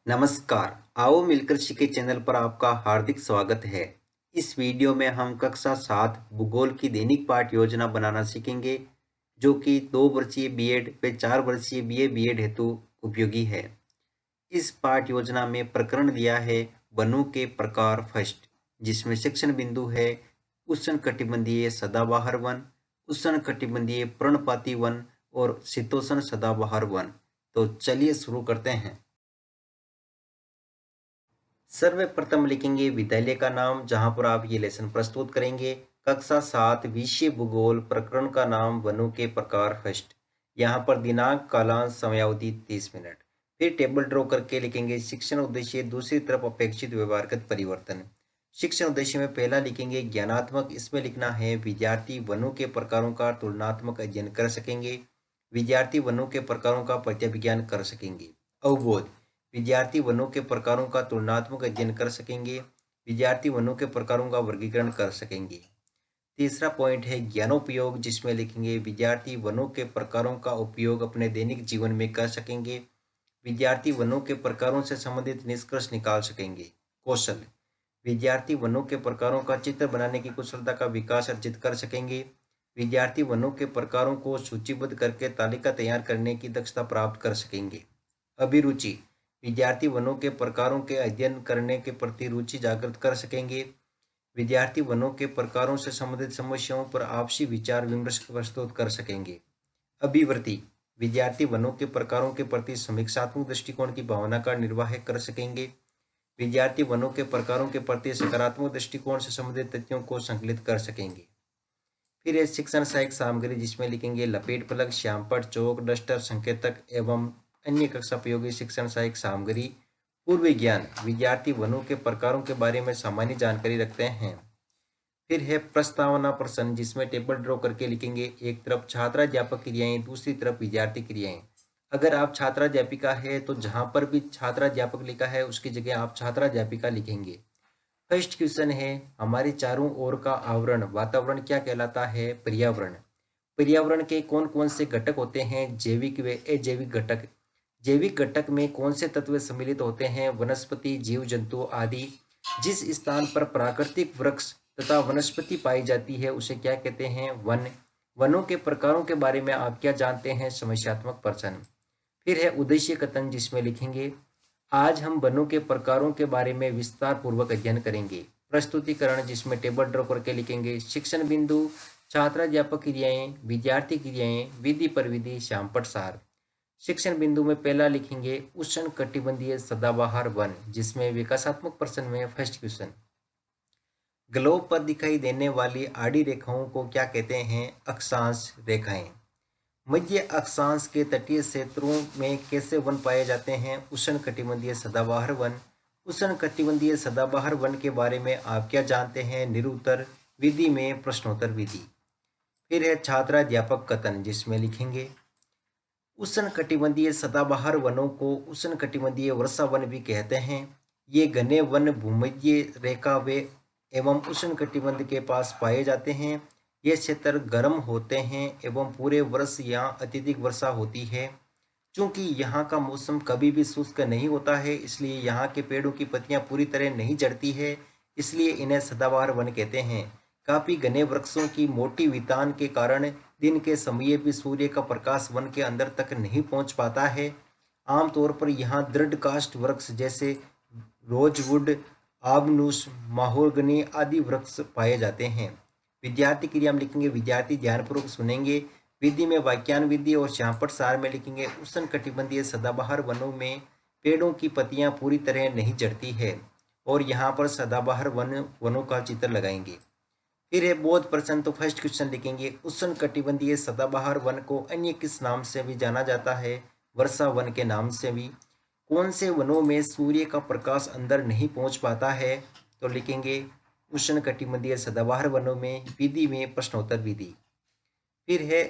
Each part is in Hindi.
नमस्कार। आओ मिलकर सीखे चैनल पर आपका हार्दिक स्वागत है। इस वीडियो में हम कक्षा 7 भूगोल की दैनिक पाठ योजना बनाना सीखेंगे, जो कि 2 वर्षीय बीएड व 4 वर्षीय बीए बीएड हेतु उपयोगी है। इस पाठ योजना में प्रकरण दिया है वनों के प्रकार फर्स्ट, जिसमें शिक्षण बिंदु है उष्णकटिबंधीय सदाबहार वन, उष्णकटिबंधीय पर्णपाती वन और शीतोष्ण सदाबहार वन। तो चलिए शुरू करते हैं। सर्वप्रथम लिखेंगे विद्यालय का नाम, जहां पर आप ये लेसन प्रस्तुत करेंगे। कक्षा 7 विषय भूगोल, प्रकरण का नाम वनों के प्रकार फर्स्ट। यहाँ पर दिनांक, कालांश, समयावधि 30 मिनट। फिर टेबल ड्रॉ करके लिखेंगे शिक्षण उद्देश्य, दूसरी तरफ अपेक्षित व्यवहारगत परिवर्तन। शिक्षण उद्देश्य में पहला लिखेंगे ज्ञानात्मक। इसमें लिखना है विद्यार्थी वनों के प्रकारों का तुलनात्मक अध्ययन कर सकेंगे। विद्यार्थी वनों के प्रकारों का प्रत्यभिज्ञान कर सकेंगे। अवबोध, विद्यार्थी वनों के प्रकारों का तुलनात्मक अध्ययन कर सकेंगे। विद्यार्थी वनों के प्रकारों का वर्गीकरण कर सकेंगे। तीसरा पॉइंट है ज्ञानोपयोग, जिसमें लिखेंगे विद्यार्थी वनों के प्रकारों का उपयोग अपने दैनिक जीवन में कर सकेंगे। विद्यार्थी वनों के प्रकारों से संबंधित निष्कर्ष निकाल सकेंगे। कौशल, विद्यार्थी वनों के प्रकारों का चित्र बनाने की कुशलता का विकास अर्जित कर सकेंगे। विद्यार्थी वनों के प्रकारों को सूचीबद्ध करके तालिका तैयार करने की दक्षता प्राप्त कर सकेंगे। अभिरुचि, विद्यार्थी वनों के प्रकारों के अध्ययन करने के प्रति रुचि जागृत कर सकेंगे। विद्यार्थी वनों के प्रकारों से संबंधित समस्याओं पर आपसी विचार विमर्श प्रस्तुत कर सकेंगे। अभिवृत्ति, विद्यार्थी वनों के प्रकारों के प्रति समीक्षात्मक दृष्टिकोण की भावना का निर्वाह कर सकेंगे। विद्यार्थी वनों के प्रकारों के प्रति सकारात्मक दृष्टिकोण से संबंधित तथ्यों को संकलित कर सकेंगे। फिर है शिक्षण सहायक सामग्री, जिसमें लिखेंगे लपेट फलक, श्यामपट्ट, चौक, डस्टर, संकेतक एवं अन्य कक्षा उपयोगी शिक्षण सहायक सामग्री। पूर्व ज्ञान, विद्यार्थी वनों के प्रकारों के बारे में सामान्य जानकारी रखते हैं। फिर है प्रस्तावना प्रश्न, जिसमें टेबल ड्रॉ करके लिखेंगे एक तरफ छात्राध्यापक क्रियाएं, दूसरी तरफ विद्यार्थी क्रियाएं। अगर आप छात्राध्यापिका है तो जहां पर भी छात्राध्यापक लिखा है उसकी जगह आप छात्राध्यापिका लिखेंगे। फर्स्ट क्वेश्चन है हमारे चारों ओर का आवरण वातावरण क्या कहलाता है? पर्यावरण। पर्यावरण के कौन कौन से घटक होते हैं? जैविक व अजैविक घटक। जैविक घटक में कौन से तत्व सम्मिलित होते हैं? वनस्पति, जीव जंतु आदि। जिस स्थान पर प्राकृतिक वृक्ष तथा वनस्पति पाई जाती है उसे क्या कहते हैं? वन। वनों के प्रकारों के बारे में आप क्या जानते हैं? समस्यात्मक प्रश्न। फिर है उद्देश्य कथन, जिसमें लिखेंगे आज हम वनों के प्रकारों के बारे में विस्तार पूर्वक अध्ययन करेंगे। प्रस्तुतिकरण, जिसमें टेबल ड्रॉ करके लिखेंगे शिक्षण बिंदु, छात्राध्यापक क्रियाएं, विद्यार्थी क्रियाएं, विधि पर विधि, श्यामपट्ट सार। शिक्षण बिंदु में पहला लिखेंगे उष्ण कटिबंधीय सदाबहार वन, जिसमें विकासात्मक प्रश्न में फर्स्ट क्वेश्चन, ग्लोब पर दिखाई देने वाली आड़ी रेखाओं को क्या कहते हैं? अक्षांश रेखाएं। मध्य अक्षांश के तटीय क्षेत्रों में कैसे वन पाए जाते हैं? उष्णकटिबंधीय सदाबहार वन। उष्णकटिबंधीय सदाबहार वन के बारे में आप क्या जानते हैं? निरुत्तर विधि में प्रश्नोत्तर विधि। फिर है छात्राध्यापक कथन, जिसमें लिखेंगे उष्णकटिबंधीय सदाबहार वनों को उष्णकटिबंधीय वर्षा वन भी कहते हैं। ये घने वन भूमध्य रेखा वे एवं उष्णकटिबंध के पास पाए जाते हैं। ये क्षेत्र गर्म होते हैं एवं पूरे वर्ष यहाँ अत्यधिक वर्षा होती है। चूंकि यहाँ का मौसम कभी भी शुष्क नहीं होता है, इसलिए यहाँ के पेड़ों की पत्तियां पूरी तरह नहीं झड़ती है, इसलिए इन्हें सदाबहार वन कहते हैं। काफी घने वृक्षों की मोटी वितान के कारण दिन के समय भी सूर्य का प्रकाश वन के अंदर तक नहीं पहुंच पाता है। आमतौर पर यहाँ दृढ़ काष्ठ वृक्ष जैसे रोजवुड, आबनूस, माहोगनी आदि वृक्ष पाए जाते हैं। विद्यार्थी क्रिया में लिखेंगे विद्यार्थी ध्यानपूर्वक सुनेंगे। विधि में वाक्यान विधि और श्यामपट्ट सार में लिखेंगे उष्णकटिबंधीय सदाबहार वनों में पेड़ों की पत्तियां पूरी तरह नहीं झड़ती है, और यहाँ पर सदाबहार वनों का चित्र लगाएंगे। फिर है बोध प्रश्न, तो फर्स्ट क्वेश्चन लिखेंगे उष्णकटिबंधीय सदाबहार वन को अन्य किस नाम से भी जाना जाता है? वर्षा वन के नाम से भी। कौन से वनों में सूर्य का प्रकाश अंदर नहीं पहुंच पाता है? तो लिखेंगे उष्णकटिबंधीय सदाबहार वनों में। विधि में प्रश्नोत्तर विधि। फिर है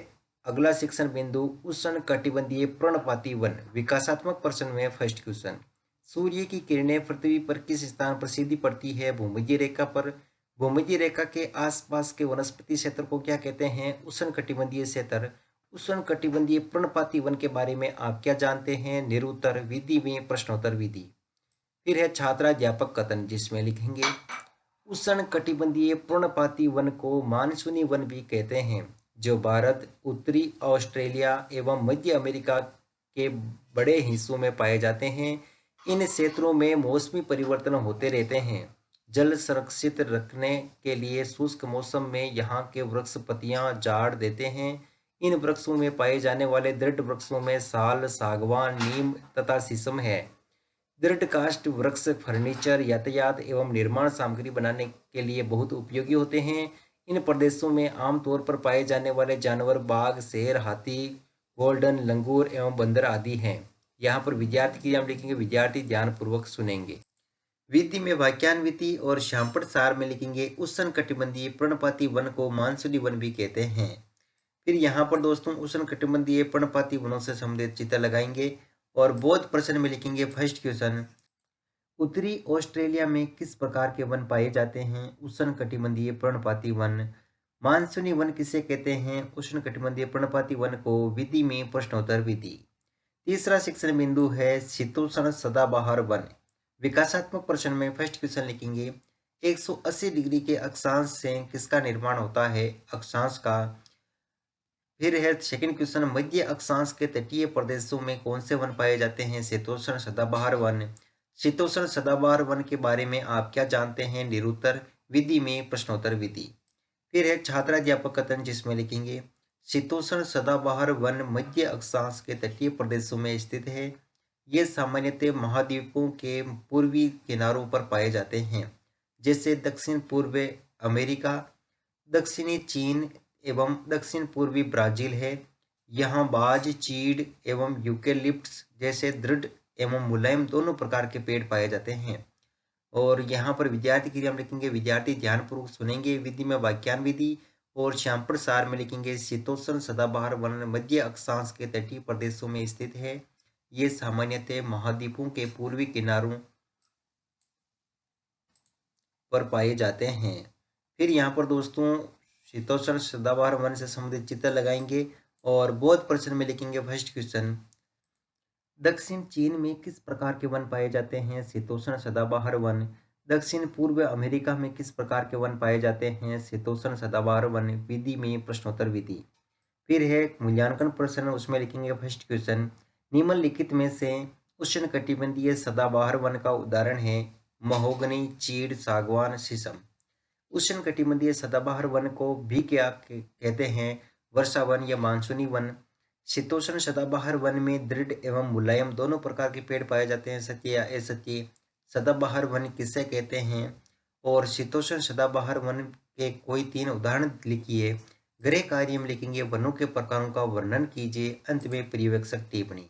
अगला शिक्षण बिंदु उष्णकटिबंधीय पर्णपाती वन। विकासात्मक प्रश्न में फर्स्ट क्वेश्चन, सूर्य की किरणें पृथ्वी पर किस स्थान पर सीधी पड़ती है? भूमध्य रेखा पर। भूमध्य रेखा के आसपास के वनस्पति क्षेत्र को क्या कहते हैं? उष्णकटिबंधीय क्षेत्र। उष्णकटिबंधीय पर्णपाती वन के बारे में आप क्या जानते हैं? निरुत्तर विधि में प्रश्नोत्तर विधि। फिर है छात्राध्यापक कथन, जिसमें लिखेंगे उष्ण कटिबंधीय पर्णपाती वन को मानसूनी वन भी कहते हैं, जो भारत, उत्तरी ऑस्ट्रेलिया एवं मध्य अमेरिका के बड़े हिस्सों में पाए जाते हैं। इन क्षेत्रों में मौसमी परिवर्तन होते रहते हैं। जल संरक्षित रखने के लिए शुष्क मौसम में यहाँ के वृक्ष पत्तियां झाड़ देते हैं। इन वृक्षों में पाए जाने वाले दृढ़ वृक्षों में साल, सागवान, नीम तथा शीशम है। दृढ़ वृक्ष फर्नीचर, यातायात एवं निर्माण सामग्री बनाने के लिए बहुत उपयोगी होते हैं। इन प्रदेशों में आमतौर पर पाए जाने वाले जानवर बाघ, शेर, हाथी, गोल्डन लंगूर एवं बंदर आदि हैं। यहाँ पर विद्यार्थी की हम लिखेंगे, विद्यार्थी ध्यानपूर्वक सुनेंगे। विधि में वाक्यान्विति और शामपट सार में लिखेंगे उष्ण कटिबंधीय पर्णपाती वन को मानसूनी वन भी कहते हैं। फिर यहाँ पर दोस्तों उष्ण कटिबंधीय पर्णपाती वनों से संबंधित चित्र लगाएंगे और बोध प्रश्न में लिखेंगे फर्स्ट क्वेश्चन, उत्तरी ऑस्ट्रेलिया में किस प्रकार के वन पाए जाते हैं? उष्ण कटिबंधीय पर्णपाती वन। मानसूनी वन किसे कहते हैं? उष्ण कटिबंधीय पर्णपाती वन को। विधि में प्रश्नोत्तर विधि। तीसरा शिक्षण बिंदु है शीतोष्ण सदाबहार वन। विकासात्मक प्रश्न में फर्स्ट क्वेश्चन लिखेंगे 180 डिग्री के अक्षांश से किसका निर्माण होता है? अक्षांश का। फिर है सेकंड क्वेश्चन, मध्य अक्षांश के तटीय प्रदेशों में कौन से वन पाए जाते हैं? शीतोष्ण सदाबहार वन। शीतोष्ण सदाबहार वन के बारे में आप क्या जानते हैं? निरुत्तर। विधि में प्रश्नोत्तर विधि। फिर है छात्राध्यापक कथन, जिसमें लिखेंगे शीतोष्ण सदाबहार वन मध्य अक्षांश के तटीय प्रदेशों में स्थित है। ये सामान्यतः महाद्वीपों के पूर्वी किनारों पर पाए जाते हैं, जैसे दक्षिण पूर्व अमेरिका, दक्षिणी चीन एवं दक्षिण पूर्वी ब्राजील है। यहाँ बाज, चीड़ एवं यूकेलिप्टस जैसे दृढ़ एवं मुलायम दोनों प्रकार के पेड़ पाए जाते हैं। और यहाँ पर विद्यार्थी के लिए हम लिखेंगे, विद्यार्थी ध्यानपूर्वक सुनेंगे। विधि में वाक्यान विधि और श्यामपुर सार में लिखेंगे शीतोष्ण सदाबहार वन मध्य अक्षांश के तटीय प्रदेशों में स्थित है। ये सामान्यतः महाद्वीपों के पूर्वी किनारों पर पाए जाते हैं। फिर यहाँ पर दोस्तों शीतोष्ण सदाबहार वन से संबंधित चित्र लगाएंगे और बोध प्रश्न में लिखेंगे फर्स्ट क्वेश्चन, दक्षिण चीन में किस प्रकार के वन पाए जाते हैं? शीतोष्ण सदाबहार वन। दक्षिण पूर्व अमेरिका में किस प्रकार के वन पाए जाते हैं? शीतोष्ण सदाबहार वन। विधि में प्रश्नोत्तर विधि। फिर है मूल्यांकन प्रश्न, उसमें लिखेंगे फर्स्ट क्वेश्चन, निम्नलिखित में से उष्ण कटिबंधीय सदाबहार वन का उदाहरण है? महोगनी, चीड़, सागवान, शीशम। उष्ण कटिबंधीय सदाबहार वन को भी क्या कहते हैं? वर्षा वन या मानसूनी वन। शीतोष्ण सदाबहार वन में दृढ़ एवं मुलायम दोनों प्रकार के पेड़ पाए जाते हैं, सत्य या असत्य। सदाबहार वन किसे कहते हैं? और शीतोष्ण सदाबहार वन के कोई 3 उदाहरण लिखिए। गृह कार्य में लिखेंगे वनों के प्रकारों का वर्णन कीजिए। अंत में पर्यवेक्षक टिप्पणी।